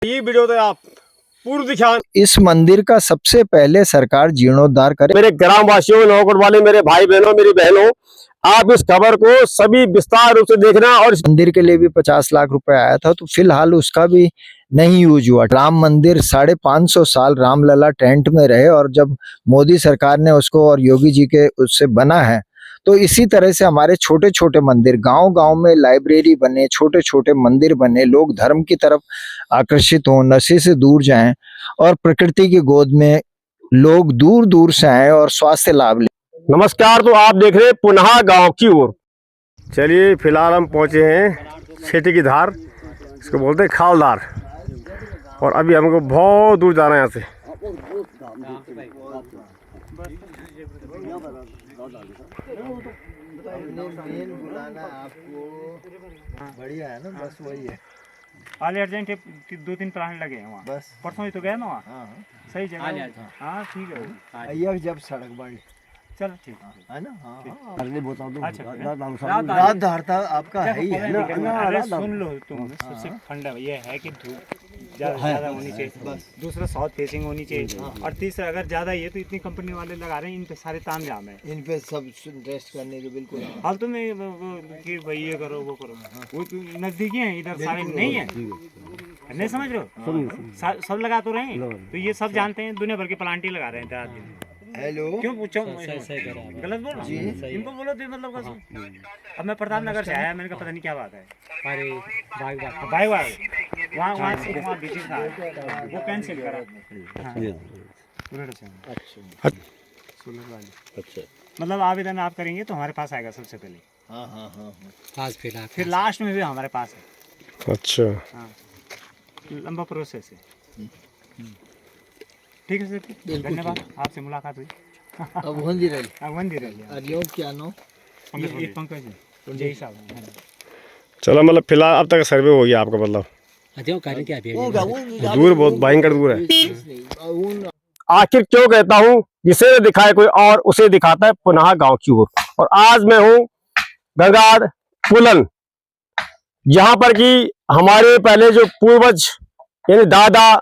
ये वीडियो तो आप पूर्व दिखा। इस मंदिर का सबसे पहले सरकार जीर्णोद्धार करे। मेरे ग्राम वासियों, नौकोट वाले मेरे भाई बहनों, मेरी बहनों, आप इस खबर को सभी विस्तार रूप से देखना। और मंदिर के लिए भी 50 लाख रुपए आया था, तो फिलहाल उसका भी नहीं यूज हुआ। राम मंदिर 550 साल रामलला टेंट में रहे, और जब मोदी सरकार ने उसको और योगी जी के उससे बना है, तो इसी तरह से हमारे छोटे छोटे मंदिर, गांव गांव में लाइब्रेरी बने, छोटे छोटे मंदिर बने, लोग धर्म की तरफ आकर्षित हों, नशे से दूर जाएं और प्रकृति की गोद में लोग दूर दूर से आए और स्वास्थ्य लाभ ले। नमस्कार, तो आप देख रहे हैं पुनः गांव की ओर। चलिए, फिलहाल हम पहुंचे हैं छेटी की धार, इसको बोलते हैं खालदार, और अभी हमको बहुत दूर जाना है यहाँ से। बढ़िया है ना, बस वही है। हाल अर्जेंट 2-3 प्लांट लगे हैं वहाँ, बस परसों ही तो गए ना वहाँ। हाँ सही जगह। हाँ ठीक है, अय्यर जब सड़क बन चलो ठीक है ना। हाँ अच्छा रात धारता आपका है ही है ना। अरे सुन लो तुम, सबसे फंडा ये है कि धूप ज़्यादा होनी चाहिए, दूसरा साउथ फेसिंग होनी चाहिए, और तीसरा अगर ज़्यादा ये तो इतनी कंपनी वाले लगा रहे हैं, इन पे सारे ताम जाम है, इन पे सब रेस्ट करने के बिल्कुल फालतू में कि भाई ये करो वो करो, वो तो नज़दीकी है, इधर सारे नहीं है, नहीं समझ रहे हो। सब लगा तो रहे हैं, तो ये सब जानते हैं, दुनिया भर के प्लांट ही लगा रहे हैं देहात में। हेलो, क्यों पूछो? गलत बोल रहा हूँ? इनको बोलो तो मतलब कैसे? अब मैं प्रताप नगर से आया, मैंने कहा पता नहीं क्या बात है। अरे भाई वहाँ बीच था, वो कैंसिल करा। अच्छा, मतलब आवेदन आप करेंगे तो हमारे पास आएगा सबसे पहले। हाँ फिर लास्ट में भी हमारे पास है। अच्छा, हाँ, लंबा प्रोसेस है। ठीक है सर, धन्यवाद, आपसे मुलाकात हुई। अब वंदी रही पंकज क्या नो पंकज जय साहब। चलो, मतलब फिलहाल अब तक सर्वे हो गया आपका, मतलब दूर, बहुत भयंकर दूर है। आखिर क्यों कहता हूँ, जिसे दिखाए कोई और उसे दिखाता है पुनः गांव की ओर। और आज मैं हूँ गंगाड़ पुलन, यहाँ पर कि हमारे पहले जो पूर्वज यानी दादा,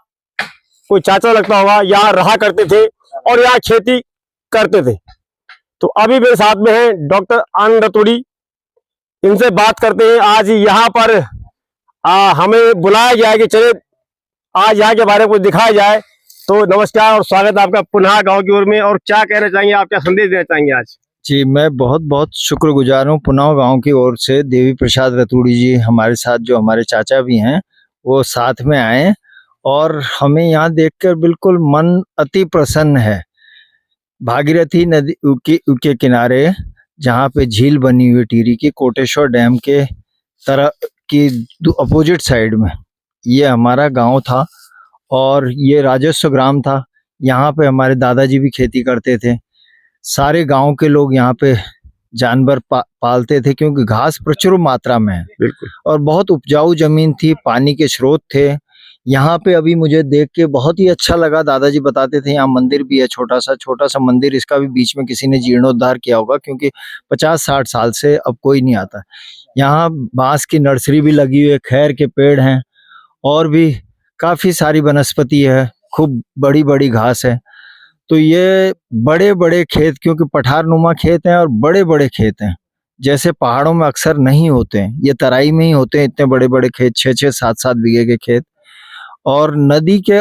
कोई चाचा लगता होगा, यहाँ रहा करते थे और यहाँ खेती करते थे। तो अभी मेरे साथ में है डॉक्टर आनंद रतूड़ी, इनसे बात करते हैं। आज यहाँ पर हमें बुलाया गया है कि चले आज यहाँ के बारे में कुछ दिखाया जाए। तो नमस्कार और स्वागत है आपका पुनः गांव की ओर में। और क्या कहना चाहेंगे आप, क्या संदेश देना चाहेंगे आज? जी, मैं बहुत बहुत शुक्रगुजार हूँ पुनः गांव की ओर से। देवी प्रसाद रतूड़ी जी हमारे साथ, जो हमारे चाचा भी हैं, वो साथ में आए, और हमें यहाँ देखकर बिल्कुल मन अति प्रसन्न है। भागीरथी नदी के किनारे, जहाँ पे झील बनी हुई टिहरी की, कोटेश्वर डैम के तरह की अपोजिट साइड में ये हमारा गांव था, और ये राजस्व ग्राम था। यहाँ पे हमारे दादाजी भी खेती करते थे। सारे गांव के लोग यहाँ पे जानवर पालते थे, क्योंकि घास प्रचुर मात्रा में है। बिल्कुल। और बहुत उपजाऊ जमीन थी, पानी के स्रोत थे यहाँ पे। अभी मुझे देख के बहुत ही अच्छा लगा। दादाजी बताते थे यहाँ मंदिर भी है, छोटा सा मंदिर, इसका भी बीच में किसी ने जीर्णोद्धार किया होगा, क्योंकि 50-60 साल से अब कोई नहीं आता। यहाँ बांस की नर्सरी भी लगी हुई है, खैर के पेड़ हैं, और भी काफी सारी वनस्पति है, खूब बड़ी बड़ी घास है। तो ये बड़े बड़े खेत, क्योंकि पठारनुमा खेत हैं और बड़े बड़े खेत हैं, जैसे पहाड़ों में अक्सर नहीं होते हैं, ये तराई में ही होते हैं इतने बड़े बड़े खेत, 6-6, 7-7 बीघे के खेत। और नदी के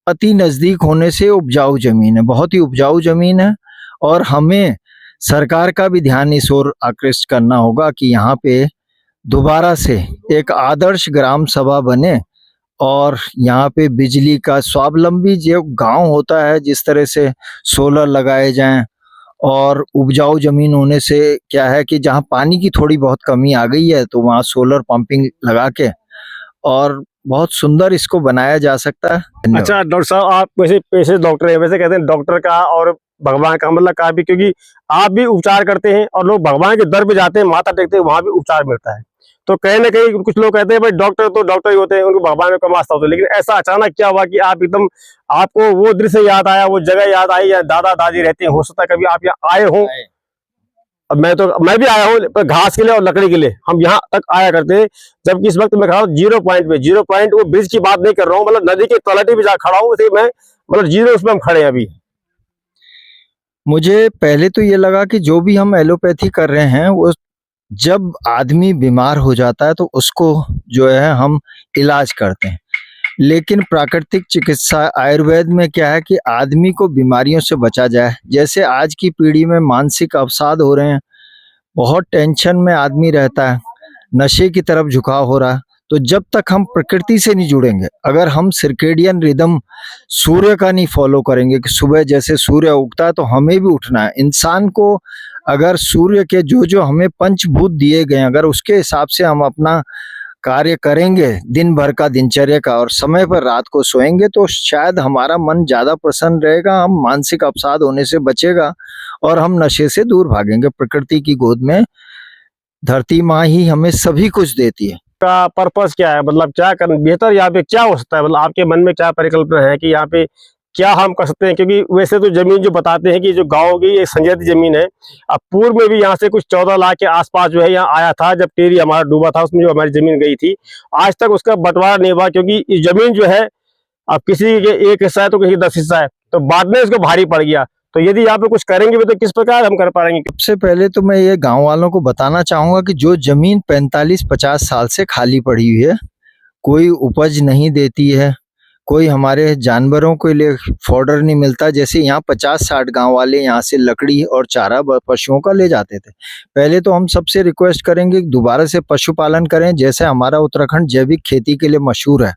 अति नजदीक होने से उपजाऊ जमीन है, बहुत ही उपजाऊ जमीन है। और हमें सरकार का भी ध्यान इस ओर आकृष्ट करना होगा कि यहाँ पे दोबारा से एक आदर्श ग्राम सभा बने, और यहाँ पे बिजली का स्वावलंबी जो गांव होता है, जिस तरह से सोलर लगाए जाएं। और उपजाऊ जमीन होने से क्या है कि जहाँ पानी की थोड़ी बहुत कमी आ गई है, तो वहाँ सोलर पंपिंग लगा के और बहुत सुंदर इसको बनाया जा सकता है। अच्छा डॉक्टर साहब, आप वैसे पेशे डॉक्टर हैं, वैसे कहते हैं डॉक्टर का और भगवान का मतलब का भी, क्योंकि आप भी उपचार करते हैं और लोग भगवान के दर पे जाते हैं, माथा टेकते हैं, वहां भी उपचार मिलता है। तो कहीं ना कहीं कुछ लोग कहते हैं भाई डॉक्टर तो डॉक्टर ही होते हैं, उनको भगवान में कम आस्था होती है। लेकिन ऐसा अचानक क्या हुआ कि आप एकदम, आपको वो दृश्य याद आया, वो जगह याद आई, या दादा दादी रहते हैं, हो सकता है कभी आप यहाँ आए हो? अब मैं भी आया हूँ पर घास के लिए और लकड़ी के लिए हम यहाँ तक आया करते, जबकि इस वक्त मैं खड़ा हूँ 0 पॉइंट पे। 0 पॉइंट वो ब्रिज की बात नहीं कर रहा हूँ, मतलब नदी के तलहटी पे जा खड़ा हूँ, उसे मैं मतलब 0 उसमें हम खड़े हैं अभी। मुझे पहले तो ये लगा कि जो भी हम एलोपैथी कर रहे हैं वो जब आदमी बीमार हो जाता है तो उसको जो है हम इलाज करते हैं, लेकिन प्राकृतिक चिकित्सा आयुर्वेद में क्या है कि आदमी को बीमारियों से बचा जाए। जैसे आज की पीढ़ी में मानसिक अवसाद हो रहे हैं, बहुत टेंशन में आदमी रहता है, नशे की तरफ झुकाव हो रहा है। तो जब तक हम प्रकृति से नहीं जुड़ेंगे, अगर हम सर्केडियन रिदम सूर्य का नहीं फॉलो करेंगे कि सुबह जैसे सूर्य उगता है तो हमें भी उठना है, इंसान को अगर सूर्य के जो जो हमें पंचभूत दिए गए अगर उसके हिसाब से हम अपना कार्य करेंगे दिन भर का दिनचर्या का और समय पर रात को सोएंगे तो शायद हमारा मन ज्यादा प्रसन्न रहेगा, हम मानसिक अवसाद होने से बचेगा और हम नशे से दूर भागेंगे। प्रकृति की गोद में धरती माँ ही हमें सभी कुछ देती है। का पर्पस क्या है, मतलब क्या कर बेहतर यहाँ पे क्या हो सकता है, मतलब आपके मन में क्या परिकल्पना है कि यहाँ पे क्या हम कर सकते हैं? क्योंकि वैसे तो जमीन जो बताते हैं कि जो गांव की एक संजैती जमीन है, अब पूर्व में भी यहाँ से कुछ 14 लाख के आसपास जो है यहाँ आया था, जब टेरी हमारा डूबा था उसमें जो हमारी जमीन गई थी, आज तक उसका बंटवारा नहीं हुआ, क्योंकि इस जमीन जो है अब किसी के एक हिस्सा है तो किसी 10 हिस्सा है, तो बाद में इसको भारी पड़ गया। तो यदि यहाँ पे कुछ करेंगे भी तो किस प्रकार हम कर पाएंगे? सबसे पहले तो मैं ये गांव वालों को बताना चाहूंगा कि जो जमीन 45-50 साल से खाली पड़ी हुई है, कोई उपज नहीं देती है, कोई हमारे जानवरों के लिए फॉडर नहीं मिलता। जैसे यहाँ 50-60 गांव वाले यहाँ से लकड़ी और चारा पशुओं का ले जाते थे। पहले तो हम सबसे रिक्वेस्ट करेंगे कि दोबारा से पशुपालन करें, जैसे हमारा उत्तराखंड जैविक खेती के लिए मशहूर है,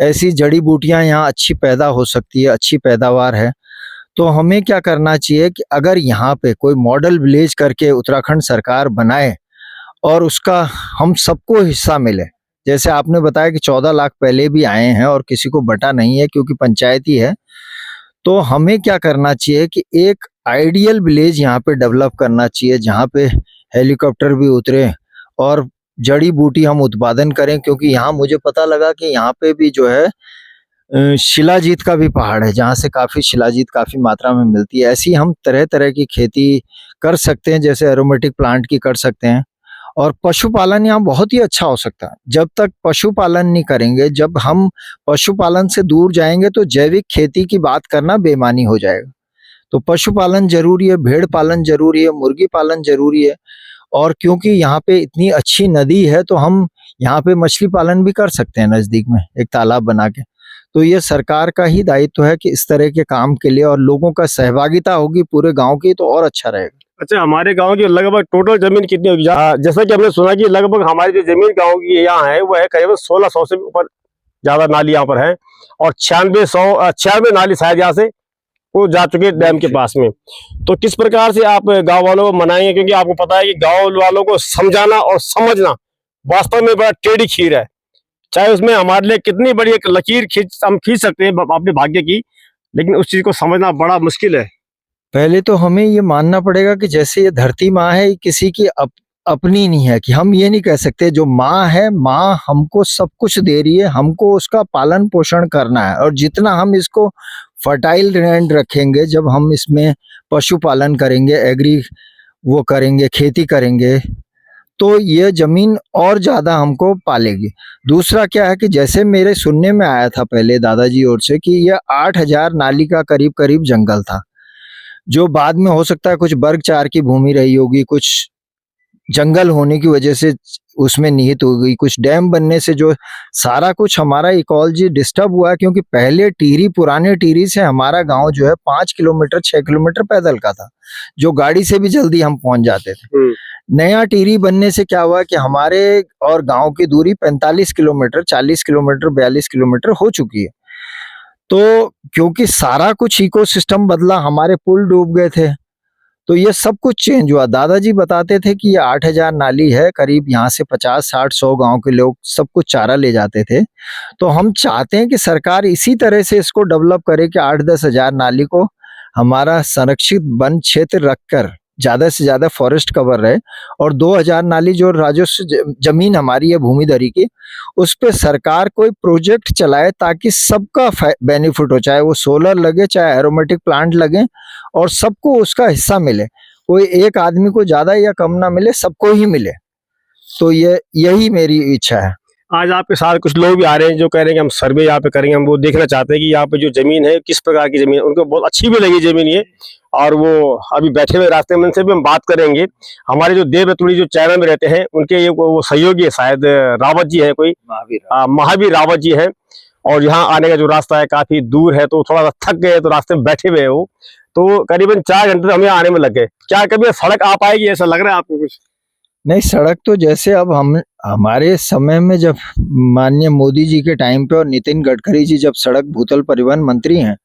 ऐसी जड़ी बूटियां यहाँ अच्छी पैदा हो सकती है, अच्छी पैदावार है। तो हमें क्या करना चाहिए कि अगर यहाँ पे कोई मॉडल विलेज करके उत्तराखंड सरकार बनाए और उसका हम सबको हिस्सा मिले, जैसे आपने बताया कि 14 लाख पहले भी आए हैं और किसी को बटा नहीं है क्योंकि पंचायती है, तो हमें क्या करना चाहिए कि एक आइडियल विलेज यहाँ पे डेवलप करना चाहिए जहाँ पे हेलीकॉप्टर भी उतरे और जड़ी बूटी हम उत्पादन करें। क्योंकि यहाँ मुझे पता लगा कि यहाँ पे भी जो है शिलाजीत का भी पहाड़ है जहाँ से काफी शिलाजीत काफी मात्रा में मिलती है। ऐसी हम तरह तरह की खेती कर सकते हैं, जैसे एरोमेटिक प्लांट की कर सकते हैं। और पशुपालन यहाँ बहुत ही अच्छा हो सकता है। जब तक पशुपालन नहीं करेंगे, जब हम पशुपालन से दूर जाएंगे तो जैविक खेती की बात करना बेमानी हो जाएगा। तो पशुपालन जरूरी है, भेड़ पालन जरूरी है, मुर्गी पालन जरूरी है। और क्योंकि यहाँ पे इतनी अच्छी नदी है तो हम यहाँ पे मछली पालन भी कर सकते हैं नजदीक में एक तालाब बना के। तो ये सरकार का ही दायित्व है कि इस तरह के काम के लिए और लोगों का सहभागिता होगी पूरे गांव की तो और अच्छा रहेगा। अच्छा, हमारे गांव की लगभग टोटल जमीन कितनी होगी? जैसा कि हमने सुना कि लगभग हमारी जो जमीन गांव की यहाँ है वो है करीब 1600 से ऊपर ज्यादा नाली यहाँ पर है, और 96 नाली शायद यहाँ से वो जा चुके डैम के पास में। तो किस प्रकार से आप गांव वालों को मनाएंगे? क्योंकि आपको पता है कि गांव वालों को समझाना और समझना वास्तव में बड़ा टेढ़ी खीर है, चाहे उसमें हमारे लिए कितनी बड़ी एक लकीर हम खींच सकते हैं अपने भाग्य की, लेकिन उस चीज को समझना बड़ा मुश्किल है। पहले तो हमें ये मानना पड़ेगा कि जैसे ये धरती माँ है, ये किसी की अपनी नहीं है, कि हम ये नहीं कह सकते जो माँ है, माँ हमको सब कुछ दे रही है, हमको उसका पालन पोषण करना है। और जितना हम इसको फर्टाइल लैंड रखेंगे, जब हम इसमें पशुपालन करेंगे, एग्री वो करेंगे, खेती करेंगे, तो ये जमीन और ज्यादा हमको पालेगी। दूसरा क्या है कि जैसे मेरे सुनने में आया था पहले दादाजी ओर से कि ये 8000 नाली का करीब करीब जंगल था, जो बाद में हो सकता है कुछ वर्ग 4 की भूमि रही होगी, कुछ जंगल होने की वजह से उसमें निहित हो गई, कुछ डैम बनने से जो सारा कुछ हमारा इकोलॉजी डिस्टर्ब हुआ है। क्योंकि पहले टीरी, पुराने टीरी से हमारा गांव जो है 5 किलोमीटर 6 किलोमीटर पैदल का था, जो गाड़ी से भी जल्दी हम पहुंच जाते थे। नया टीरी बनने से क्या हुआ कि हमारे और गांव की दूरी 45 किलोमीटर 40 किलोमीटर 42 किलोमीटर हो चुकी है। तो क्योंकि सारा कुछ इकोसिस्टम बदला, हमारे पुल डूब गए थे, तो ये सब कुछ चेंज हुआ। दादाजी बताते थे कि ये 8000 नाली है, करीब यहाँ से 50 60 100 गांव के लोग सब कुछ चारा ले जाते थे। तो हम चाहते हैं कि सरकार इसी तरह से इसको डेवलप करे कि 8-10 हजार नाली को हमारा संरक्षित वन क्षेत्र रखकर ज्यादा से ज्यादा फॉरेस्ट कवर रहे, और 2000 नाली जो राजस्व जमीन हमारी है भूमिधरी की, उस पे सरकार कोई प्रोजेक्ट चलाए ताकि सबका बेनिफिट हो, चाहे वो सोलर लगे चाहे एरोमेटिक प्लांट लगे, और सबको उसका हिस्सा मिले। कोई एक आदमी को ज्यादा या कम ना मिले, सबको ही मिले। तो यही मेरी इच्छा है। आज आपके साथ कुछ लोग भी आ रहे हैं जो कह रहे हैं कि हम सर्वे यहाँ पे करेंगे, हम वो देखना चाहते हैं कि यहाँ पे जो जमीन है किस प्रकार की जमीन है। उनको बहुत अच्छी भी लगी जमीन ये, और वो अभी बैठे हुए रास्ते में, उनसे भी हम बात करेंगे। हमारे जो देव रतुड़ी जो चैनल में रहते हैं उनके ये वो सहयोगी है, शायद रावत जी है, कोई महावीर रावत जी है। और यहाँ आने का जो रास्ता है काफी दूर है, तो थोड़ा सा थक गए, तो रास्ते में बैठे हुए वो, तो करीबन 4 घंटे तो हमें आने में लग गए। क्या कभी सड़क आ पाएगी, ऐसा लग रहा है आपको कुछ? नहीं, सड़क तो जैसे अब हमारे समय में जब माननीय मोदी जी के टाइम पे और नितिन गडकरी जी जब सड़क भूतल परिवहन मंत्री हैं,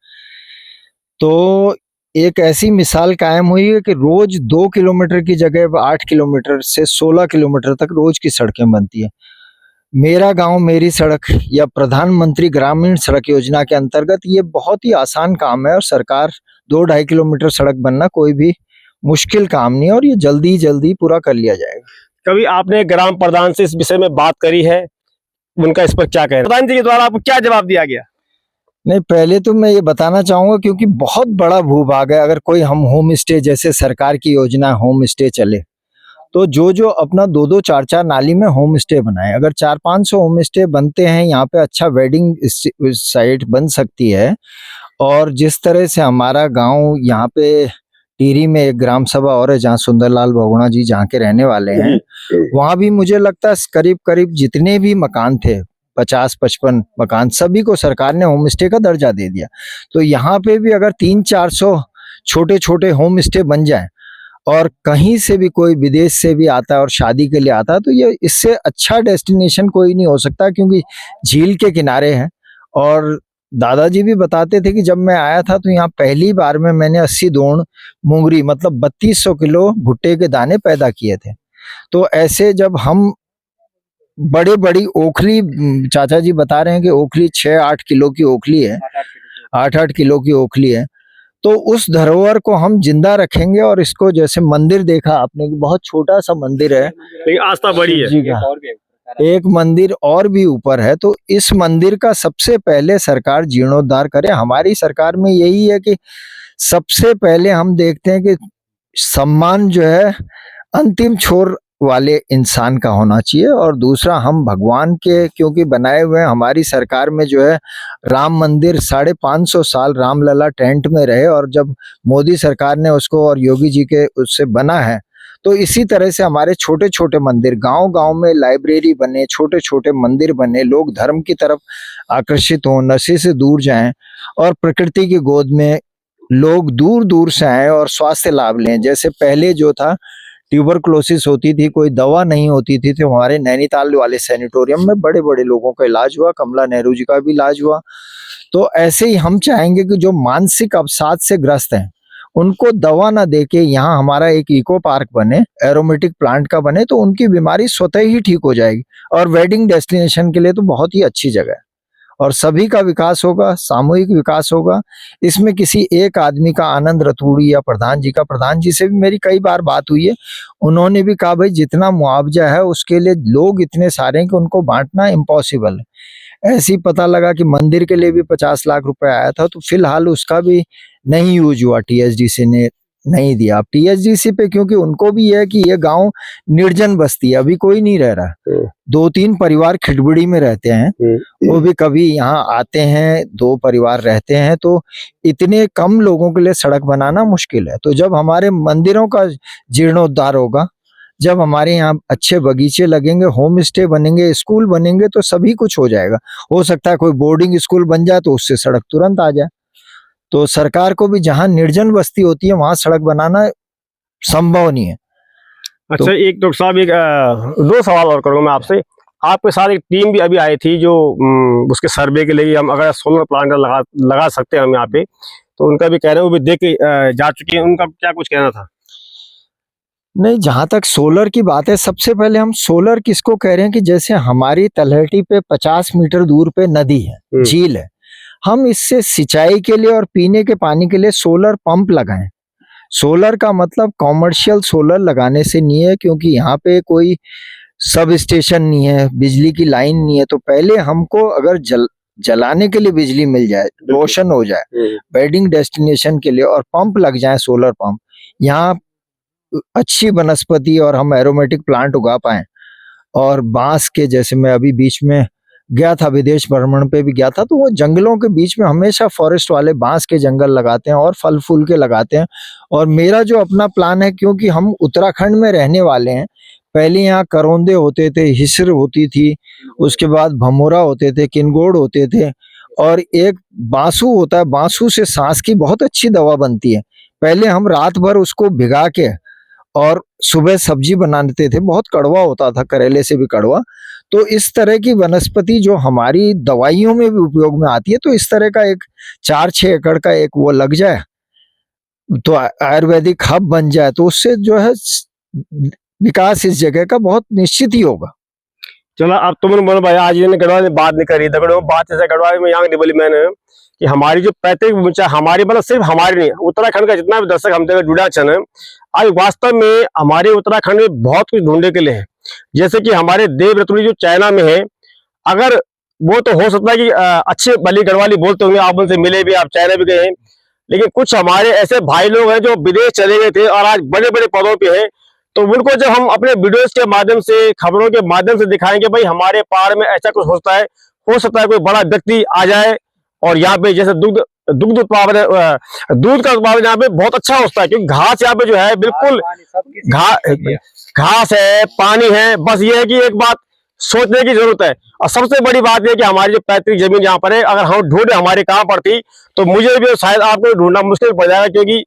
तो एक ऐसी मिसाल कायम हुई है कि रोज 2 किलोमीटर की जगह 8 किलोमीटर से 16 किलोमीटर तक रोज की सड़कें बनती है। मेरा गांव मेरी सड़क या प्रधानमंत्री ग्रामीण सड़क योजना के अंतर्गत ये बहुत ही आसान काम है, और सरकार 2-2.5 किलोमीटर सड़क बनना कोई भी मुश्किल काम नहीं है, और ये जल्दी जल्दी पूरा कर लिया जाएगा। कभी आपने ग्राम प्रधान से इस विषय में बात करी है? उनका इस पर क्या कहना है? प्रधान जी के द्वारा आपको क्या जवाब दिया गया? नहीं, पहले तो मैं ये बताना चाहूंगा, क्योंकि बहुत बड़ा भूभाग है, अगर कोई हम होम स्टे जैसे सरकार की योजना होम स्टे चले, तो जो अपना 2-2 4-4 नाली में होम स्टे बनाए, अगर 400-500 होम स्टे बनते हैं यहाँ पे, अच्छा वेडिंग साइट बन सकती है। और जिस तरह से हमारा गांव यहाँ पे टिहरी में एक ग्राम सभा और है जहाँ सुंदरलाल बहुगुणा जी जहाँ के रहने वाले हैं, वहां भी मुझे लगता है करीब जितने भी मकान थे 50-55 मकान, सभी को सरकार ने होम स्टे का दर्जा दे दिया। तो यहाँ पे भी अगर 300-400 छोटे छोटे होम स्टे बन जाए, और कहीं से भी कोई विदेश से भी आता है और शादी के लिए आता है, तो ये इससे अच्छा डेस्टिनेशन कोई नहीं हो सकता, क्योंकि झील के किनारे है। और दादाजी भी बताते थे कि जब मैं आया था तो यहाँ पहली बार में मैंने 80 दोण मूंगरी मतलब 3200 किलो भुट्टे के दाने पैदा किए थे। तो ऐसे जब हम बड़ी ओखली, चाचा जी बता रहे हैं कि ओखली 6-8 किलो की ओखली है, 8-8 किलो की ओखली है, तो उस धरोहर को हम जिंदा रखेंगे। और इसको जैसे मंदिर देखा आपने कि बहुत छोटा सा मंदिर है, लेकिन आस्था बड़ी है जी का एक मंदिर और भी ऊपर है, तो इस मंदिर का सबसे पहले सरकार जीर्णोद्धार करे। हमारी सरकार में यही है कि सबसे पहले हम देखते हैं कि सम्मान जो है अंतिम छोर वाले इंसान का होना चाहिए, और दूसरा हम भगवान के क्योंकि बनाए हुए हैं। हमारी सरकार में जो है राम मंदिर 550 साल रामलला टेंट में रहे, और जब मोदी सरकार ने उसको और योगी जी के उससे बना है, तो इसी तरह से हमारे छोटे छोटे मंदिर गांव में लाइब्रेरी बने, छोटे छोटे मंदिर बने, लोग धर्म की तरफ आकर्षित हों, नशे से दूर जाएं, और प्रकृति की गोद में लोग दूर दूर से आए और स्वास्थ्य लाभ लें। जैसे पहले जो था ट्यूबरक्लोसिस होती थी, कोई दवा नहीं होती थी, तो हमारे नैनीताल वाले सैनिटोरियम में बड़े बड़े लोगों का इलाज हुआ, कमला नेहरू जी का भी इलाज हुआ। तो ऐसे ही हम चाहेंगे कि जो मानसिक अवसाद से ग्रस्त हैं उनको दवा ना देके यहाँ हमारा एक इको पार्क बने, एरोमेटिक प्लांट का बने, तो उनकी बीमारी स्वतः ही ठीक हो जाएगी। और वेडिंग डेस्टिनेशन के लिए तो बहुत ही अच्छी जगह है, और सभी का विकास होगा, सामूहिक विकास होगा। इसमें किसी एक आदमी का, आनंद रतूड़ी या प्रधान जी से भी मेरी कई बार बात हुई है। उन्होंने भी कहा भाई जितना मुआवजा है उसके लिए लोग इतने सारे हैं कि उनको बांटना इम्पॉसिबल है। ऐसे ही पता लगा कि मंदिर के लिए भी 50 लाख रुपए आया था, तो फिलहाल उसका भी नहीं यूज हुआ, टीएचडीसी ने नहीं दिया। अब टीएचडीसी पे क्योंकि उनको भी है कि ये गांव निर्जन बस्ती है, अभी कोई नहीं रह रहा, 2-3 परिवार खिड़बड़ी में रहते हैं, वो भी कभी यहाँ आते हैं, 2 परिवार रहते हैं, तो इतने कम लोगों के लिए सड़क बनाना मुश्किल है। तो जब हमारे मंदिरों का जीर्णोद्धार होगा, जब हमारे यहाँ अच्छे बगीचे लगेंगे, होम स्टे बनेंगे, स्कूल बनेंगे, तो सभी कुछ हो जाएगा। हो सकता है कोई बोर्डिंग स्कूल बन जाए तो उससे सड़क तुरंत आ जाए। तो सरकार को भी जहाँ निर्जन बस्ती होती है वहां सड़क बनाना संभव नहीं है। अच्छा, तो एक डॉक्टर साहब, एक 2 सवाल और करूंगा मैं आपसे। आपके साथ एक टीम भी अभी आई थी जो उसके सर्वे के लिए, हम अगर सोलर प्लांट लगा सकते हैं हम यहाँ पे, तो उनका भी कह रहे हैं, वो भी देख के जा चुकी है, उनका क्या कुछ कहना था? नहीं, जहां तक सोलर की बात है, सबसे पहले हम सोलर किसको कह रहे हैं कि जैसे हमारी तलहटी पे 50 मीटर दूर पे नदी है, झील है, हम इससे सिंचाई के लिए और पीने के पानी के लिए सोलर पंप लगाएं। सोलर का मतलब कॉमर्शियल सोलर लगाने से नहीं है, क्योंकि यहाँ पे कोई सब स्टेशन नहीं है, बिजली की लाइन नहीं है। तो पहले हमको अगर जलाने के लिए बिजली मिल जाए, रोशन हो जाए वेडिंग डेस्टिनेशन के लिए, और पंप लग जाए, सोलर पंप। यहाँ अच्छी वनस्पति और हम एरोमेटिक प्लांट उगा पाएं। और बांस के, जैसे मैं अभी बीच में गया था, विदेश भ्रमण पे भी गया था, तो वो जंगलों के बीच में हमेशा फॉरेस्ट वाले बांस के जंगल लगाते हैं और फल फूल के लगाते हैं। और मेरा जो अपना प्लान है, क्योंकि हम उत्तराखंड में रहने वाले हैं, पहले यहाँ करौंदे होते थे, हिस्र होती थी, उसके बाद भमोरा होते थे, किनगोड़ होते थे, और एक बांसू होता है, बांसू से सांस की बहुत अच्छी दवा बनती है। पहले हम रात भर उसको भिगा के और सुबह सब्जी बनाते थे, बहुत कड़वा होता था, करेले से भी कड़वा। तो इस तरह की वनस्पति जो हमारी दवाइयों में भी उपयोग में आती है, तो इस तरह का एक 4-6 एकड़ का एक वो लग जाए तो आयुर्वेदिक हब बन जाए, तो उससे जो है विकास इस जगह का बहुत निश्चित ही होगा। चलो अब तुमने बोलो भाई, आज इन्होंने गढ़वाल में बात नहीं करी, दगड़ो बात ऐसे गढ़वाल में यहाँ नहीं बोली मैंने कि हमारी जो पैतृक भूमि, हमारी मतलब सिर्फ हमारी नहीं, उत्तराखंड का जितना भी दर्शक हम तक जुड़ा छन, आज वास्तव में हमारे उत्तराखंड में बहुत कुछ ढूंढने के लिए है। जैसे कि हमारे देवरत्न जो चाइना में है, अगर वो तो हो सकता है कि अच्छे भली गढ़वाली बोलते होंगे, आप उनसे मिले भी, आप चाइना भी गए हैं, लेकिन कुछ हमारे ऐसे भाई लोग हैं जो विदेश चले गए थे और आज बड़े बड़े पदों पे हैं। तो उनको जब हम अपने वीडियोस के माध्यम से, खबरों के माध्यम से दिखाएंगे भाई हमारे पहाड़ में ऐसा कुछ होता है, हो सकता है कोई बड़ा व्यक्ति आ जाए और यहाँ पे जैसे दुग्ध उत्पादन, दूध का उत्पादन यहाँ पे बहुत अच्छा होता है, क्योंकि घास यहाँ पे जो है बिल्कुल घास है, पानी है, बस ये है कि एक बात सोचने की जरूरत है। और सबसे बड़ी बात यह कि हमारी जो पैतृक जमीन यहाँ पर है, अगर हम ढूंढे हमारे कहाँ पर थी, तो मुझे भी शायद आपको ढूंढना मुश्किल पड़ जाएगा, क्योंकि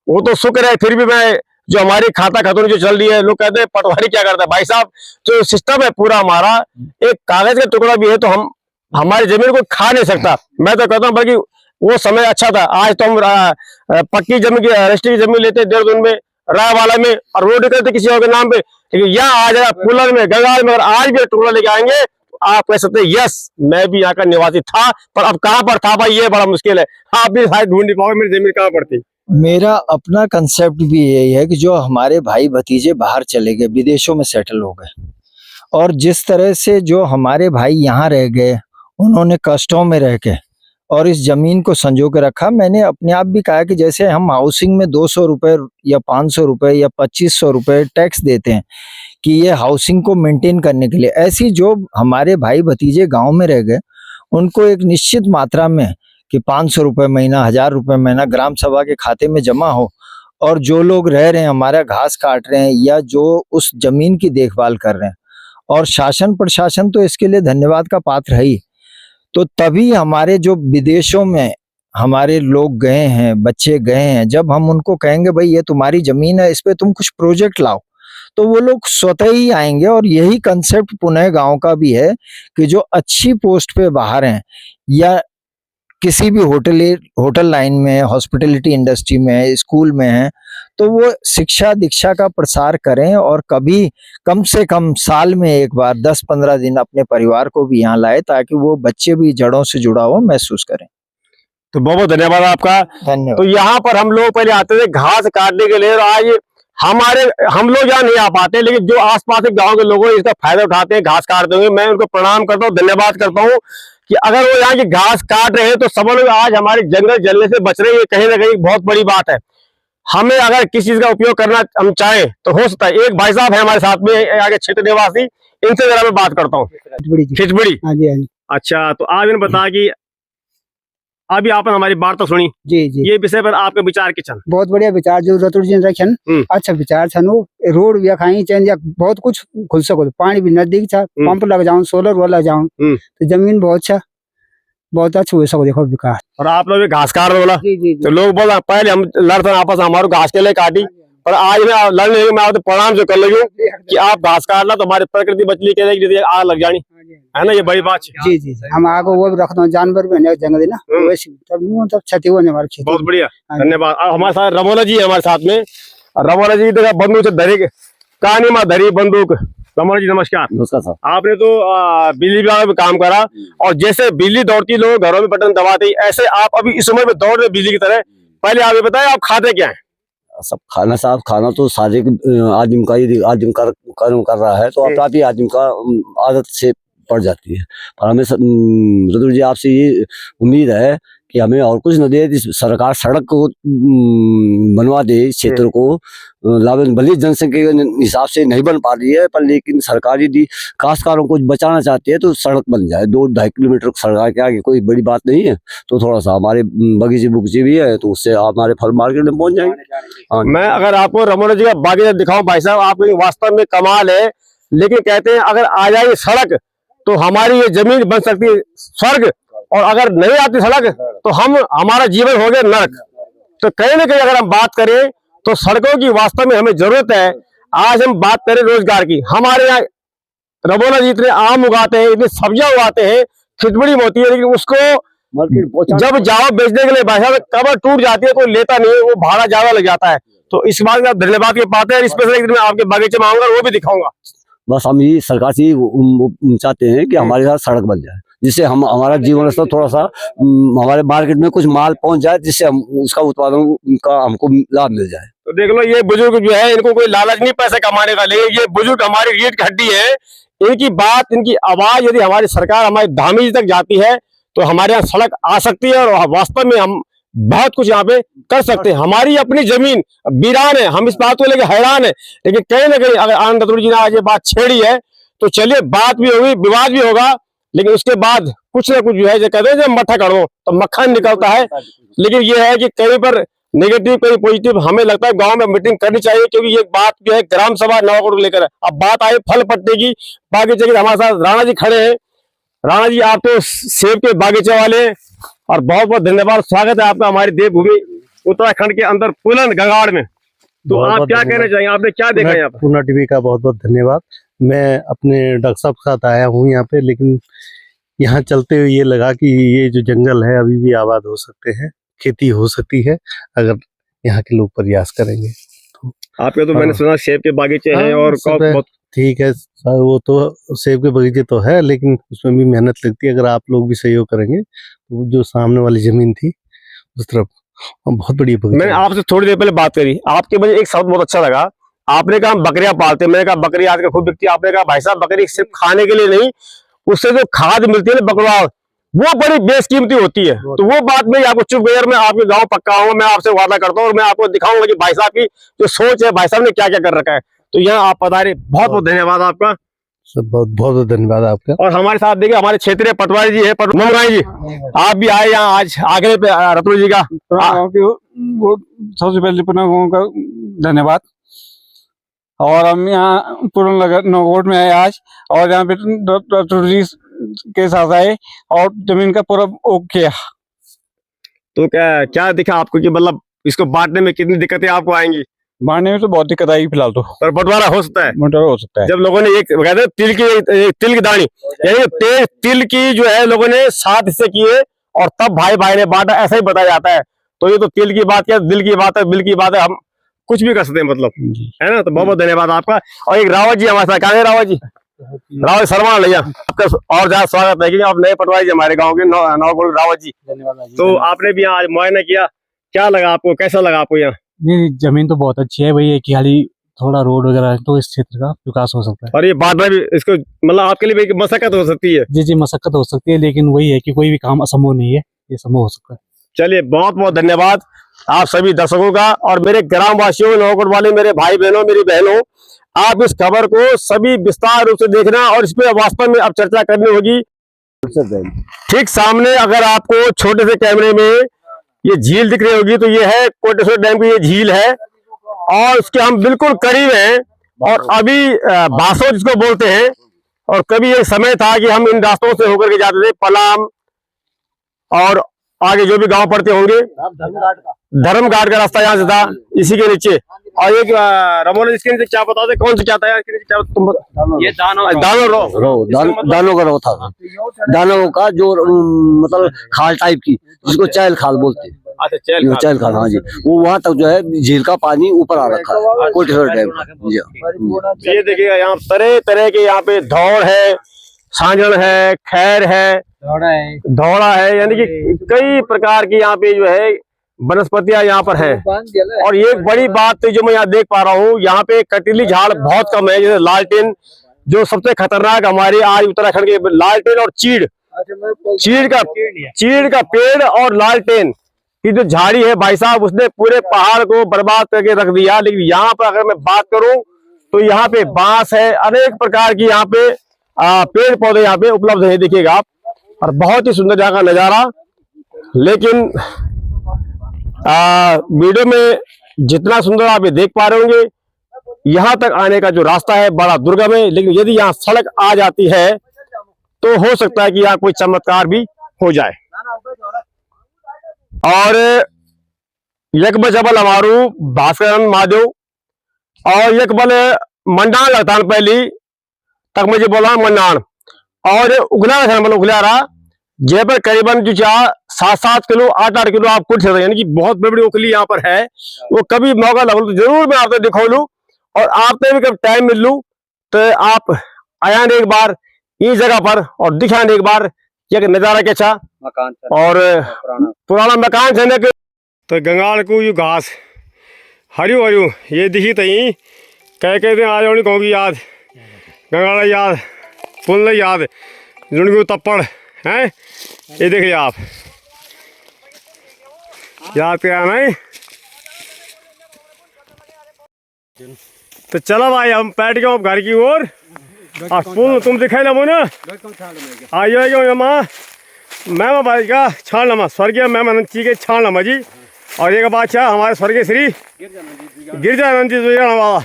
वो तो शुक्र है फिर भी मैं जो हमारी खाता खतौनी जो चल रही है, लोग कहते हैं पटवारी क्या करता है, भाई साहब जो सिस्टम है पूरा हमारा, एक कागज का टुकड़ा भी है तो हम हमारी जमीन को खा नहीं सकता। मैं तो कहता हूँ बल्कि वो समय अच्छा था। आज तो हम पक्की जमीन की, रजिस्ट्री की जमीन लेते देहरादून में, रायवाला में, और रोड करते किसी और के नाम पे, लेकिन यहाँ आ जाएगा पुलन में, गंगाल में, अगर आज भी टुकड़ा लेके आएंगे तो आप कह सकते हैं यस मैं भी यहाँ का निवासी था, पर अब कहाँ पर था भाई ये बड़ा मुश्किल है, आप भी शायद ढूंढ नहीं पाओगे मेरी जमीन कहाँ पर थी। मेरा अपना कंसेप्ट भी यही है कि जो हमारे भाई भतीजे बाहर चले गए, विदेशों में सेटल हो गए, और जिस तरह से जो हमारे भाई यहाँ रह गए, उन्होंने कष्टों में रह के और इस जमीन को संजो के रखा। मैंने अपने आप भी कहा कि जैसे हम हाउसिंग में 200 रुपए या 500 रुपए या 2500 रुपए टैक्स देते हैं कि ये हाउसिंग को मेंटेन करने के लिए, ऐसी जो हमारे भाई भतीजे गांव में रह गए, उनको एक निश्चित मात्रा में कि 500 रुपए महीना, 1000 रुपए महीना ग्राम सभा के खाते में जमा हो, और जो लोग रह रहे हैं, हमारा घास काट रहे हैं या जो उस जमीन की देखभाल कर रहे हैं, और शासन प्रशासन तो इसके लिए धन्यवाद का पात्र है ही। तो तभी हमारे जो विदेशों में हमारे लोग गए हैं, बच्चे गए हैं, जब हम उनको कहेंगे भाई ये तुम्हारी जमीन है, इस पे तुम कुछ प्रोजेक्ट लाओ, तो वो लोग स्वतः ही आएंगे। और यही कंसेप्ट पुनः गांव का भी है कि जो अच्छी पोस्ट पे बाहर हैं या किसी भी होटल लाइन में, हॉस्पिटैलिटी इंडस्ट्री में, स्कूल में है, तो वो शिक्षा दीक्षा का प्रसार करें, और कभी कम से कम साल में एक बार 10-15 दिन अपने परिवार को भी यहाँ लाए, ताकि वो बच्चे भी जड़ों से जुड़ा हुआ महसूस करें। तो बहुत बहुत धन्यवाद आपका। धन्यवाद। तो यहाँ पर हम लोग पहले आते थे घास काटने के लिए, और आज हम लोग यहाँ नहीं आ पाते, लेकिन जो आसपास के गाँव के लोग हैं इसका फायदा उठाते हैं, घास काटते होंगे। मैं उनको प्रणाम करता हूँ, धन्यवाद करता हूँ कि अगर वो यहाँ की घास काट रहे हैं तो सब लोग आज हमारे जंगल जलने से बच रहे हैं, कहीं ना कहीं बहुत बड़ी बात है। हमें अगर किसी चीज का उपयोग करना हम चाहें तो हो सकता है। एक भाई साहब है हमारे साथ में आगे क्षेत्र निवासी, इनसे जरा मैं बात करता हूँ। खिचबड़ी। हाँ जी, हाँ जी। अच्छा, तो आप इन्हें बता कि अभी आपने हमारी वार्ता सुनी, जी जी, ये विषय पर आपके विचार के छन? बहुत बढ़िया विचार जो रतुर जी ने रखन, अच्छा विचार छन। वो रोड भी खाई चेंज या बहुत कुछ खुल सको, पानी भी नजदीक था, पंप लग जाऊं, सोलर वो लग जाऊं, तो जमीन बहुत अच्छा हुए सको। देखो विकास। और आप लोग घास काट रहे बोला, जी जी जी। तो लोग बोला पहले हम लड़ते आपस हमारे घास के लिए काटी, पर आज मैं लड़ने मैं आपसे प्रणाम जो कर लगी कि आप घास काटना तो हमारी प्रकृति बचली के आग लग जानी है ना, ये बड़ी बात है। जी जी, हम आगे वो भी रखते हैं, जानवर भी है जंगल ना, वैसे तब नहीं तब क्षति होने हमारी खेती। बहुत बढ़िया, धन्यवाद। अब हमारे साथ रमोला जी है हमारे साथ में। रमोला जी देखा बंदूक से धरी कहानी में धरी बंदूक। रमोला जी नमस्कार। नमस्कार साहब। आपने तो बिजली विभाग में काम करा, और जैसे बिजली दौड़ती लोग घरों में बटन दबाते, ऐसे आप अभी इस उम्र में दौड़ रहे बिजली की तरह। पहले आप ये बताएं आप खाते क्या है? सब खाना साहब, खाना तो सारे आदमी का ही आदमी कर्म कर रहा है, तो आप ही आदमी का आदत से पड़ जाती है। पर हमें रतुर जी आपसे ये उम्मीद है कि हमें और कुछ न दे, सरकार सड़क को बनवा दे, इस क्षेत्र को लाभ, भले जनसंख्या के हिसाब से नहीं बन पा रही है, पर लेकिन सरकार यदि काश्तकारों को बचाना चाहती है तो सड़क बन जाए। 2-2.5 किलोमीटर सड़क के आगे कोई बड़ी बात नहीं है, तो थोड़ा सा हमारे बगीचे बुगीचे भी है, तो उससे हमारे फल मार्केट में पहुंच जाएंगे। हाँ, मैं अगर आपको रमोला जी का बागीचा दिखाऊं भाई साहब, आपको वास्तव में कमाल है। लेकिन कहते हैं अगर आ जाए सड़क तो हमारी ये जमीन बन सकती है स्वर्ग, और अगर नहीं आती सड़क तो हमारा जीवन हो गया नरक। तो कहीं ना कहीं अगर हम बात करें तो सड़कों की वास्तव में हमें जरूरत है। आज हम बात करें रोजगार की, हमारे यहाँ रमोला जी इतने आम उगाते हैं, इतनी सब्जियां उगाते हैं, खिचबड़ी होती है, लेकिन उसको जब जाओ बेचने के लिए भाई साहब कबर टूट जाती है, कोई लेता नहीं है, वो भाड़ा ज्यादा लग जाता है। तो इस बात का धन्यवाद के पाते हैं। स्पेशल एक दिन मैं आपके बागीचे में आऊंगा, वो भी दिखाऊंगा। बस हम ये सरकार से चाहते हैं कि हमारे साथ सड़क बन जाए, जिससे हम हमारा जीवन स्तर थोड़ा सा हमारे मार्केट में कुछ माल पहुंच जाए, जिससे हम उसका उत्पादन का हमको लाभ मिल जाए। तो देख लो, ये बुजुर्ग जो है इनको कोई लालच नहीं पैसे कमाने का, लेकिन ये बुजुर्ग हमारी रीढ़ की हड्डी है। इनकी बात, इनकी आवाज यदि हमारी सरकार हमारी धामी तक जाती है तो हमारे यहाँ सड़क आ सकती है, और वास्तव में हम बहुत कुछ यहाँ पे कर सकते हैं। हमारी अपनी जमीन वीरान है, हम इस बात को लेकर हैरान है। लेकिन कहीं ना कहीं अगर आनंद रतूड़ी जी ने आज ये बात छेड़ी है तो चलिए, बात भी होगी, विवाद भी होगा, लेकिन उसके बाद कुछ ना कुछ जो है, जो कहते हैं जब मट्ठा करो तो मक्खन निकलता है। लेकिन ये है कि कहीं पर नेगेटिव कहीं पॉजिटिव, हमें लगता है गांव में मीटिंग करनी चाहिए, क्योंकि ये बात जो है ग्राम सभा नवाकोट को लेकर है। अब बात आई फल पट्टे की, बागीचे की, हमारे साथ राणा जी खड़े हैं। राणा जी, आप तो सेब के बागीचे वाले हैं, और बहुत बहुत धन्यवाद, स्वागत है आपका हमारी देवभूमि उत्तराखंड के अंदर पुलन गंगाड़ में। तो आप क्या कहना चाहिए, आपने क्या देखा यहाँ पर? पूर्णा टीवी का बहुत बहुत धन्यवाद। मैं अपने डॉक्टर साहब के साथ आया हूँ यहाँ पे, लेकिन यहाँ चलते हुए ये लगा कि ये जो जंगल है अभी भी आबाद हो सकते हैं, खेती हो सकती है अगर यहाँ के लोग प्रयास करेंगे तो। आपके तो मैंने सुना सेब के बागीचे हैं, और ठीक है, वो तो सेब के बगीचे तो है, लेकिन उसमें भी मेहनत लगती है। अगर आप लोग भी सहयोग करेंगे तो जो सामने वाली जमीन थी उस तरफ बहुत बड़ी बगीचा। मैंने आपसे थोड़ी देर पहले बात करी, आपके मुझे एक शब्द बहुत अच्छा लगा। आपने कहा हम बकरियां पालते हैं, मैंने कहा बकरी आज का खूब बिकती है। आपने कहा भाई साहब बकरी सिर्फ खाने के लिए नहीं, उससे जो खाद मिलती है ना बकरवाल, वो बड़ी बेशकीमती होती है। तो वो बात में आपको चुप गया, मैं आपके गांव पक्का हूँ, मैं आपसे वादा करता हूँ, और मैं आपको दिखाऊंगा कि भाई साहब की जो सोच है, भाई साहब ने क्या क्या कर रखा है। तो यहाँ आप पधारे, बहुत बहुत धन्यवाद आपका, बहुत बहुत धन्यवाद आपका। और हमारे साथ देखिए हमारे क्षेत्रीय पटवारी जी है, ममराई जी, आप भी आए यहाँ आज आगरे पे रतूड़ी जी का। सबसे पहले पुनः का धन्यवाद। और हम यहाँ पूर्ण नगोट में आए आज, और यहाँ पे रतूड़ी के साथ आए और जमीन का पूरा ओक किया। तो क्या दिखा आपको कि मतलब इसको बांटने में कितनी दिक्कतें आपको आएंगी? बांटने में तो बहुत दिक्कत आएगी फिलहाल तो, पर बंटवारा हो सकता है, हो सकता है। जब लोगों ने एक कहते हैं तिल की दानी, यानी तिल की जो है लोगों ने 7 हिस्से किए और तब भाई भाई ने बांटा, ऐसा ही बताया जाता है। तो ये तो तिल की बात क्या, दिल की बात है, बिल की बात है, हम कुछ भी कर सकते हैं, मतलब है ना। तो बहुत बहुत धन्यवाद आपका। और एक रावत जी हमारे साथ, कहाँ है रावत जी? रावत शर्मा भैया, आपका और ज्यादा स्वागत है कि आप नए पटवारी जी हमारे गाँव के नवाकोट रावत जी। तो आपने भी आज मुआयना किया, क्या लगा आपको, कैसा लगा आपको यहाँ? नहीं, जमीन तो बहुत अच्छी है भैया, कि खाली थोड़ा रोड वगैरह है तो इस क्षेत्र का विकास हो सकता है। और ये बांटना भी इसको मतलब आपके लिए भी मशक्कत हो सकती है। जी मशक्कत हो सकती है, लेकिन वही है कि कोई भी काम असंभव नहीं है, ये संभव हो सकता है। चलिए, बहुत बहुत धन्यवाद आप सभी दर्शकों का, और मेरे ग्राम वासियों, नवाकोट वाले मेरे भाई बहनों, मेरी बहनों, आप इस खबर को सभी विस्तार रूप से देखना, और इस पे वास्तव में अब चर्चा करनी होगी। ठीक सामने अगर आपको छोटे से कैमरे में ये झील दिख रही होगी, तो ये है कोटेश्वर डैम की ये झील है, और उसके हम बिल्कुल करीब हैं। और अभी बासो जिसको बोलते हैं, और कभी एक समय था कि हम इन रास्तों से होकर के जाते थे, पलाम और आगे जो भी गांव पड़ते होंगे, धर्मघाट का रास्ता यहाँ से था, इसी के नीचे। और एक रमोला, इसके नीचे क्या बताते, कौन से क्या था इसके नीचे, क्या तुम ये दानो दानों का रो था, दानों का जो मतलब खाल टाइप की, जिसको चैल खाल बोलते हैं। अच्छा, चैल खाल, हाँ जी, वो वहाँ तक जो है झील का पानी ऊपर आ रखा है, कोटेश्वर डैम। ये देखिएगा यहाँ तरह तरह के, यहाँ पे धौड़ है, सांजन है, खैर है, धौड़ा है, यानी कि कई प्रकार की यहाँ पे जो है वनस्पतियां यहाँ पर है। और ये एक बड़ी बात जो मैं यहाँ देख पा रहा हूँ, यहाँ पे कटीली झाड़ बहुत कम है, जैसे लालटेन जो सबसे खतरनाक हमारी आज उत्तराखंड के, लालटेन और चीड़, चीड़ का पेड़ और लालटेन की जो झाड़ी है भाई साहब, उसने पूरे पहाड़ को बर्बाद करके रख दिया। लेकिन यहाँ पर अगर मैं बात करूं तो यहाँ पे बांस है, अनेक प्रकार की यहाँ पे पेड़ पौधे यहाँ पे उपलब्ध है, देखिएगा आप। और बहुत ही सुंदर जगह का नजारा। लेकिन वीडियो में जितना सुंदर आप ये देख पा रहे होंगे, यहाँ तक आने का जो रास्ता है बड़ा दुर्गम है। लेकिन यदि यहाँ सड़क आ जाती है तो हो सकता है कि यहाँ कोई चमत्कार भी हो जाए। और यकब जबल हमारू भास्कर महादेव और यकबल मंडान लगता पहली तक मुझे बोला मंडान और उगला रहा जे पर करीबन जो 7-7 किलो 8-8 किलो आप कुछ यानी कि बहुत बड़ी बड़ी उखली यहाँ पर है। वो कभी मौका लग तो जरूर मैं आपको दिखा लूं और आपने भी कभी टाइम मिल लूं तो आप आया एक बार इस जगह पर और दिखा एक बार ये नजारा कैसा मकान और पुराना मकान छने के तो गंगाल को यू घास हरियो हरियो ये दिखी तई कह दिन आ जाओ कहूँगी याद गंगाला याद पुल याद जुड़गू तप्पड़ हैं ये देखिए आप याद क्या नहीं। तो चलो भाई हम बैठ गए घर की ओर और पुल तुम दिखाई ना मुझे आइए मैं भाई का छान लमा स्वर्गीय मैं चीके छान लमा जी और एक बादशाह हमारे स्वर्गीय श्री गिरजानंद जी बाबा।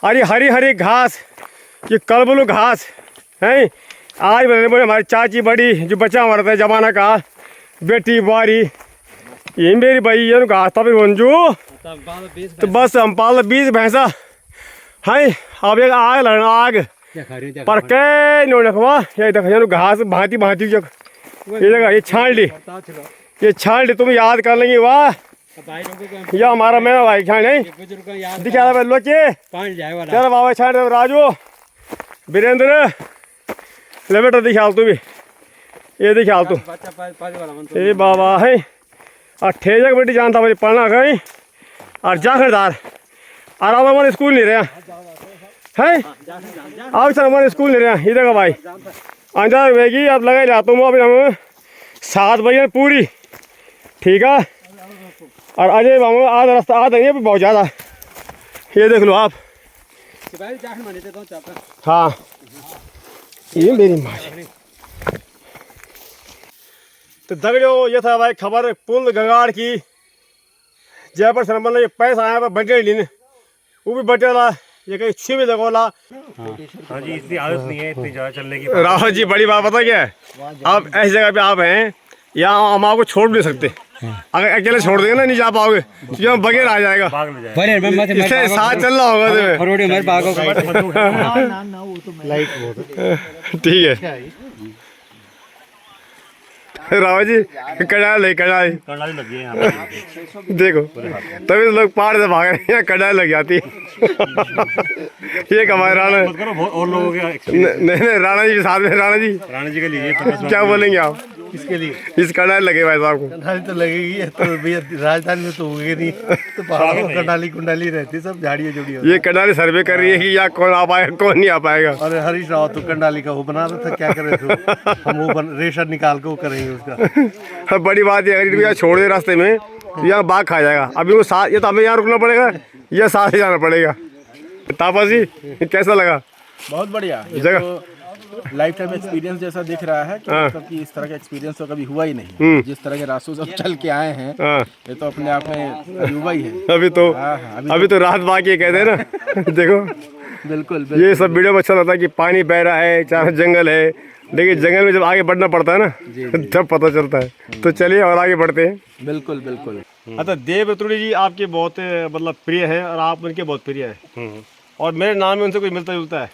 अरे हरी हरी घास ये कलबलू घास है। आज बोले हमारी चाची बड़ी जो बच्चा हमारा था जमाना का बेटी बारी ये मेरी भाई ये घास तब मंजू तो बस हम पाल 20 भैंसा है। अब एक आग लड़ना आग पर कई नो रखवा ये देखो घास भांति भांति ये जगह ये छान ली तुम याद कर लेंगे वाह ये हमारा मेरा भाई छान नहीं दिखा लोचे चलो बाबा छान राजू वीरेंद्र ले बेटा दिखा तू भी ये दिखा तू ये बाबा है और ठेजक बेटी जानता मुझे पढ़ना कहीं और जाखिरदार और अब हमारे स्कूल नहीं रहा है अब सर हमारे स्कूल नहीं रहा इधर का भाई अंजार वेगी अब लगा लिया तुम अभी हम 7 बजे पूरी ठीक है। और अजय बाबू आधा रास्ता आधा ये भी बहुत ज़्यादा ये देख लो आप। हाँ ये मेरी माँ तो दगड़ियों ये था भाई खबर पुल गंगाड़ की जयपुर से मतलब ये पैसा आया बटे लेने वो भी बटेला ये कहीं छू भी लगोला। हाँ जी इतनी आदत नहीं है इतनी ज़्यादा चलने की। राहुल जी बड़ी बात पता क्या है, आप ऐसी जगह पे आप हैं यहाँ हम आपको छोड़ भी नहीं सकते। अगर अकेले छोड़ देंगे ना नहीं जा पाओगे तो यहाँ बगैर आ जाएगा इससे साथ चल रहा होगा ठीक है। रावत जी कड़ाई लग गई है देखो तभी तो लोग पहाड़ से भाग रहे हैं कड़ाई लग जाती है ये हमारे राणा और लोगों के नहीं राणा जी के साथ में राणा जी के लिए क्या बोलेंगे आप इसके लिए इस कड़ाई लगे भाई साहब को कंडाली तो लगेगी तो भैया राजधानी में तो होगी नहीं तो पहाड़ों में कंडाली कुंडाली रहती सब झाड़ियाँ जुड़ी ये कंडाली सर्वे कर रही है कि या कौन आ पाएगा कौन नहीं आ पाएगा। अरे हरीश राव तो कंडाली का वो बना रहा था क्या कर रहे थे हम वो रेशर निकाल के वो करेंगे उसका। बड़ी बात है अगर यहाँ छोड़ दे रास्ते में तो यहाँ बाघ खा जाएगा। अभी वो साथ ये तो हमें यहाँ रुकना पड़ेगा या साथ ही जाना पड़ेगा। तापा जी कैसा लगा? बहुत बढ़िया जगह लाइफ टाइम एक्सपीरियंस जैसा दिख रहा है कि मतलब कि इस तरह का एक्सपीरियंस तो कभी हुआ ही नहीं। जिस तरह के रास्तों से चल के आए हैं ये तो अपने आप में अजूबा ही है। अभी तो रात बाकी कहते हैं ना देखो बिल्कुल ये सब वीडियो में अच्छा लगता है कि पानी बह रहा है चारों जंगल है लेकिन जंगल में जब आगे बढ़ना पड़ता है ना तब पता चलता है। तो चलिए और आगे बढ़ते हैं। बिल्कुल बिल्कुल। अच्छा देव रतुड़ी जी आपके बहुत मतलब प्रिय है और आप उनके बहुत प्रिय है और मेरे नाम में उनसे कोई मिलता जुलता है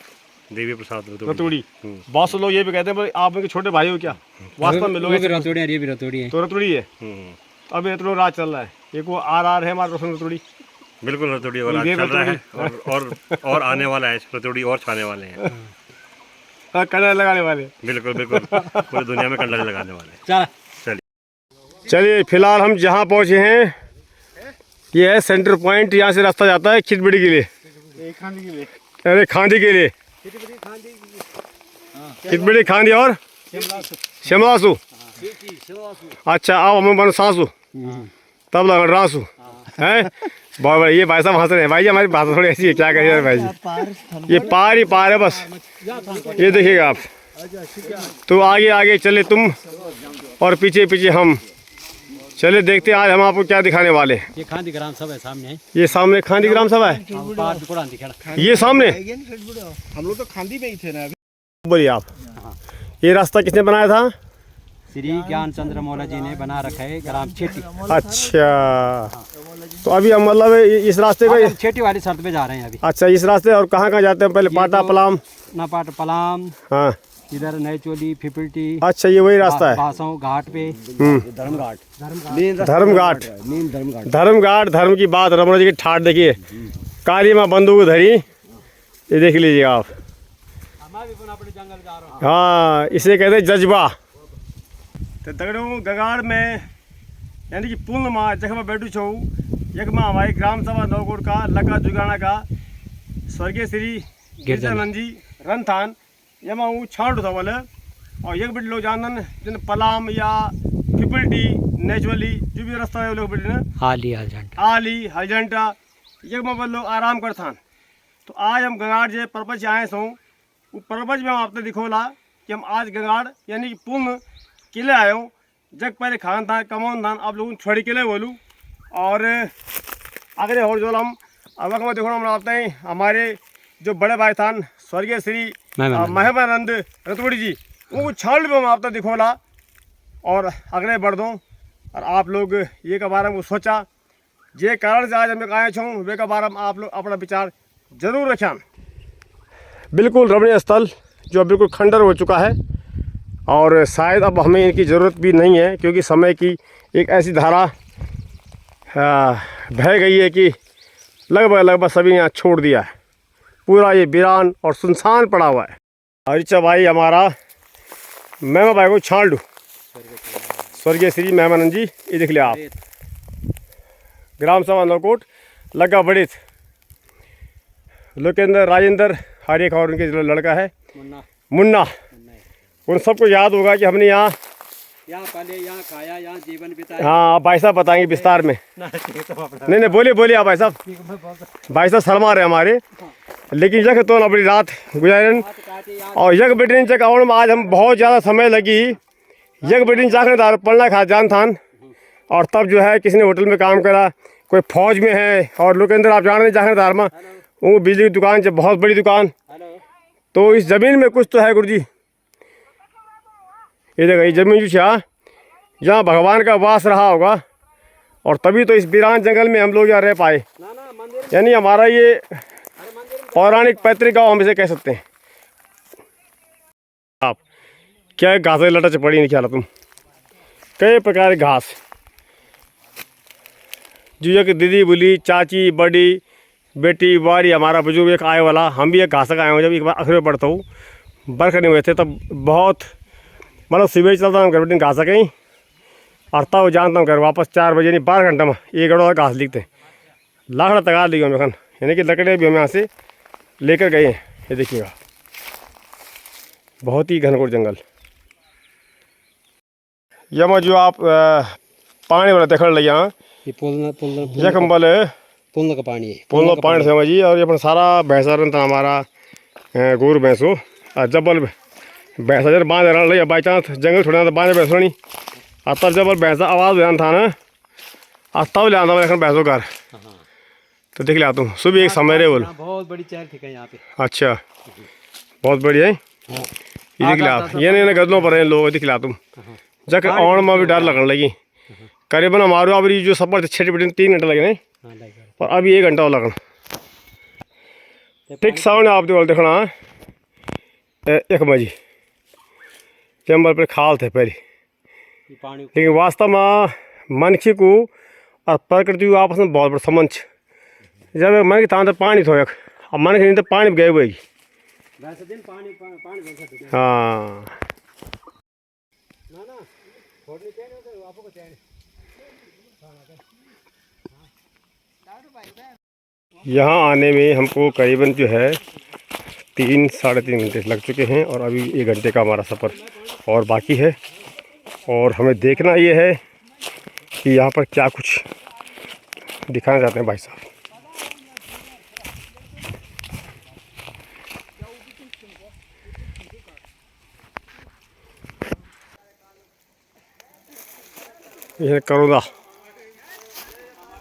देवी प्रसाद रतुड़ी। बहुत से लोग ये भी कहते हैं आप उनके छोटे भाई हो क्या? वास्तव में लोग रतौड़ी है तो रतुड़ी है। अब रतुड़ी राज चल रहा है एक वो आर है हमारा रोशन रतुड़ी बिल्कुल रतौड़ी और चल रहा है और आने वाला है रतौड़ी और छाने वाले हैं कंडा लगाने वाले बिल्कुल पूरी दुनिया में कंडा लगाने वाले। चलिए फिलहाल हम जहाँ पहुँचे हैं ये है सेंटर पॉइंट। यहाँ से रास्ता जाता है खिटबड़ी के लिए अरे खांदी के लिए खिटबड़ी खांदी और शिमला सु अच्छा आओ हम बन सासू तब लग रासू है बहुत बड़ा। ये भाई साहब हंस रहे हैं भाई जी, हमारी भाषा थोड़ी ऐसी है, क्या करिए भाई जी, ये पार ही पार है बस। ये देखिएगा आप, तो आगे आगे चले तुम और पीछे पीछे हम चले। देखते हैं आज हम आपको क्या दिखाने वाले हैं। ये खांडी ग्राम सभा है सामने है, ये सामने खांडी ग्राम सभा है, पहाड़ पे कुरान दिखा ये सामने। हम लोग तो खांडी में ही थे ना अभी। बोलिए आप, ये रास्ता किसने बनाया था? श्री ज्ञान चंद्र मौला जी ने बना रखा है ग्राम छेटी। अच्छा, तो अभी हम मतलब इस रास्ते पे छेटी वाली सड़क पे जा रहे हैं अभी। अच्छा, इस रास्ते और कहाँ कहाँ जाते हैं? पहले पाटा पलाम, नापाट पलाम, हाँ इधर नई चोली फिपिल्टी। अच्छा, ये वही रास्ता है। बासों घाट पे धर्मघाट धर्मघाट, धर्मघाट, धर्म की बात, रमण जी की ठाट देखिए, काली माँ बंदूक धरी, ये देख लीजिए आप। हाँ, इसे कहते हैं जज्बा। तो दगड़ों गगाड़ में यानी कि पूर्ण माँ जखमा बैठू छऊ यकमा हमारे ग्राम सभा नौकोट का लका जुगाना का स्वर्गीय श्री गिरजानंद जी रनथान यमा वो छांड था बोले। और एक बिट लोग जानन जिन पलाम या पिपल्टी नेचुरली जो भी रास्ता है लोग बिट आली हलजंटा यकमा पर लोग आराम कर थान। तो आज हम गगाड़ जे पर्पज आए सो वो पर्पज में हम आपने दिखोला कि हम आज गगाड़ यानी कि पूर्ण किले आए हो। जग पहले खान था कमौन था, आप लोगों छोड़ी किले बोलूँ। और अगले और जो हम अब देखो हम आते हैं हमारे जो बड़े भाई था स्वर्गीय श्री महबानंद रतवड़ी जी, उनको छाल भी हम आपने दिखोला और अगले बढ़ दो। और आप लोग ये के बारे में सोचा जे कारण से आज हम आए छूँ वे के बारे में आप लोग अपना विचार जरूर रखें। बिल्कुल रमणीय स्थल जो बिल्कुल खंडर हो चुका है और शायद अब हमें इनकी ज़रूरत भी नहीं है, क्योंकि समय की एक ऐसी धारा बह गई है कि लगभग सभी ने यहाँ छोड़ दिया है। पूरा ये वीरान और सुनसान पड़ा हुआ है। और इच्छा भाई हमारा मेहमा भाई को छाल दूँ, स्वर्गीय श्री मेहमानंद जी, ये देख लिया आप, ग्राम सभा नौकोट लगा बड़ित लोकेंद्र राजेंद्र हरेक और उनके जो लड़का है मुन्ना, उन सबको याद होगा कि हमने यहाँ पहले यहाँ खाया, यहाँ जीवन बिताया। हाँ, आप भाई साहब बताएंगे विस्तार में। नहीं बोलिए आप भाई साहब। भाई साहब शर्मा रहे हमारे, लेकिन यक तो अपनी रात गुजारन और यक बेटिन चक और में आज हम बहुत ज़्यादा समय लगी। यक बेटिन चाखनेदार पढ़ना खा जान थान और तब जो है किसी ने होटल में काम करा, कोई फौज में है और लोकेंद्र आप जान रहे चाखनेदार में वो बिजली की दुकान से बहुत बड़ी दुकान। तो इस ज़मीन में कुछ तो है गुरु जी। ये देखो ये ज़मीन जो है जहाँ भगवान का वास रहा होगा और तभी तो इस वीरान जंगल में हम लोग यहाँ रह पाए। यानी हमारा ये पौराणिक पैतृक गाँव हम इसे कह सकते हैं। आप क्या घास लटा पड़ी नहीं ख्याल तुम, कई प्रकार की घास जो कि दीदी बोली चाची बड़ी बेटी बारी हमारा बुजुर्ग एक आए वाला, हम भी एक घास का आए हुए। जब एक बार अखरे पढ़ता हूँ बरख नहीं हुए थे तब बहुत मतलब सीवेज चलता हूँ घर घास कहीं और तब जानता हूँ घर वापस 4 बजे नहीं 12 घंटा में एक गड़ो घास लिखते लाखड़ा तगा ली हमें खन, यानी कि लकड़े भी हमें यहाँ से लेकर गए हैं। ये देखिएगा बहुत ही घनघोर जंगल। यमा जो आप पानी वाला देख रहे यहाँ यकम्बल पुल का पानी है, पुल पानी समझ जी। और ये अपना सारा भैंसा रहता हमारा गोरू भैंसो जबल भैंसा जब बांध रहा बाई चांस जंगल छोड़ा तो बांधे भैंसो नहीं और तब जब भैंसा आवाज़ बयान था ना और तब ले आता मैं भैंसों घर। तो देख लिया तुम सुबह एक समय रहे बोल बहुत बड़ी चहल ठीक है यहाँ पे। अच्छा बहुत बढ़िया है ये देख लिया आप, ये नहीं गदलों पर लोग दिख लिया तुम जब और में भी डर लगने लगी। करीबन हमारे अब जो सफर थे 6 बजे 3 घंटे लगे नहीं और अभी 1 घंटा लगन ठीक सामने आप देखना एक मजी चैम्बर पर खाल थे पहले, लेकिन वास्तव में मनखी को और प्रकृति को आपस में बहुत बड़ा संबंध। जब मन की तान पानी थो एक और मन की नहीं तो पानी गए हुए। हाँ यहाँ आने में हमको करीबन जो है 3 साढ़े 3 घंटे लग चुके हैं और अभी 1 घंटे का हमारा सफ़र और बाकी है। और हमें देखना ये है कि यहाँ पर क्या कुछ दिखाना चाहते हैं भाई साहब। ये है करोदा,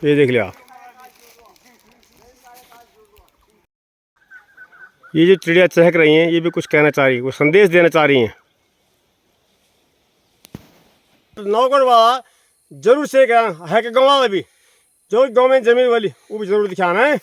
ये देख लिया। ये जो चिड़िया चहक रही हैं ये भी कुछ कहना चाह रही है, कुछ संदेश देना चाह रही हैं। नौगढ़ वाला जरूर से है कि गाँव वाला भी जो गाँव में जमीन वाली वो भी जरूर दिखाना है।